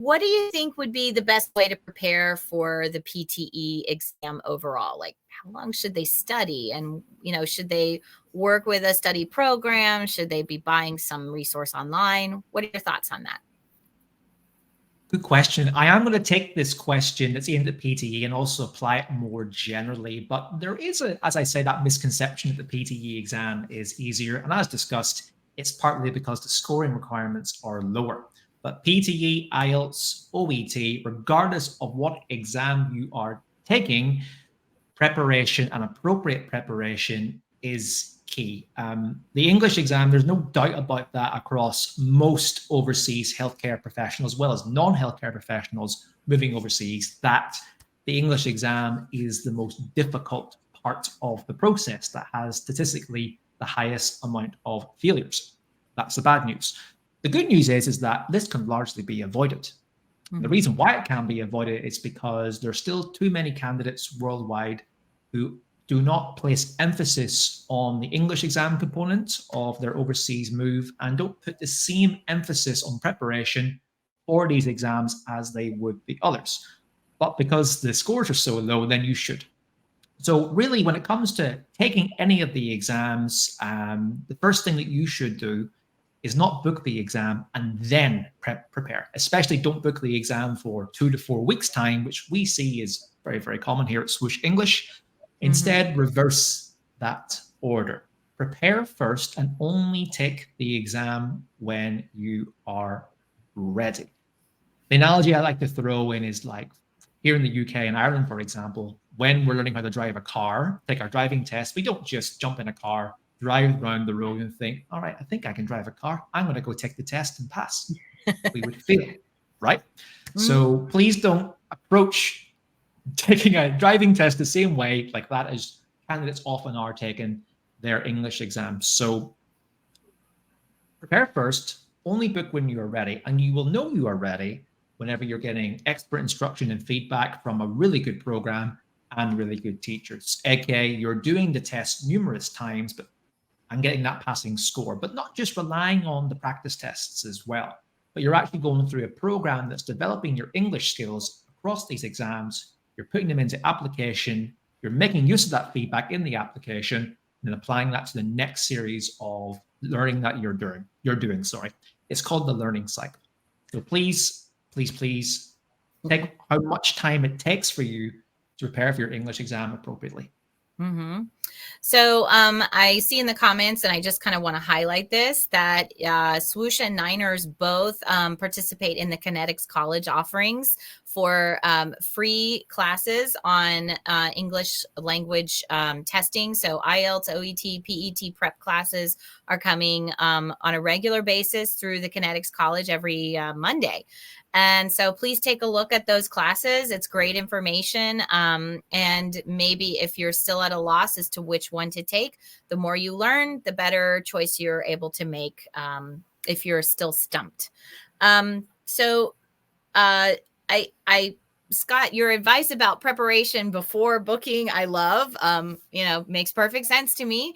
What do you think would be the best way to prepare for the PTE exam overall? Like, how long should they study? And, should they work with a study program? Should they be buying some resource online? What are your thoughts on that? Good question. I am going to take this question that's aimed at PTE and also apply it more generally. But there is, as I say, that misconception that the PTE exam is easier. And as discussed, it's partly because the scoring requirements are lower. But PTE, IELTS, OET, regardless of what exam you are taking, preparation and appropriate preparation is key. The English exam, there's no doubt about that across most overseas healthcare professionals, as well as non-healthcare professionals moving overseas, that the English exam is the most difficult part of the process that has statistically the highest amount of failures. That's the bad news. The good news is that this can largely be avoided. The reason why it can be avoided is because there's still too many candidates worldwide who do not place emphasis on the English exam component of their overseas move and don't put the same emphasis on preparation for these exams as they would the others. But because the scores are so low, then you should. So really, when it comes to taking any of the exams, the first thing that you should do is not book the exam and then prepare. Especially don't book the exam for 2 to 4 weeks' time, which we see is very, very common here at Swoosh English. Instead, reverse that order. Prepare first and only take the exam when you are ready. The analogy I like to throw in is like here in the UK and Ireland, for example, when we're learning how to drive a car, take our driving test, we don't just jump in a car, drive around the road and think, all right, I think I can drive a car. I'm going to go take the test and pass. We would fail, right? So please don't approach taking a driving test the same way like that as candidates often are taking their English exams. So prepare first, only book when you are ready, and you will know you are ready whenever you're getting expert instruction and feedback from a really good program and really good teachers. AKA, you're doing the test numerous times, but and getting that passing score, but not just relying on the practice tests as well, but you're actually going through a program that's developing your English skills across these exams. You're putting them into application, you're making use of that feedback in the application, and then applying that to the next series of learning that you're doing. It's called the learning cycle. So please take how much time it takes for you to prepare for your English exam appropriately. So I see in the comments, and I just kind of want to highlight this, that Swoosh and Niners both participate in the Connetics College offerings for free classes on English language testing. So IELTS, OET, PET prep classes are coming on a regular basis through the Connetics College every Monday. And so please take a look at those classes. It's great information. And maybe if you're still at a loss as to which one to take, the more you learn, the better choice you're able to make if you're still stumped. Scott, your advice about preparation before booking, I love, makes perfect sense to me.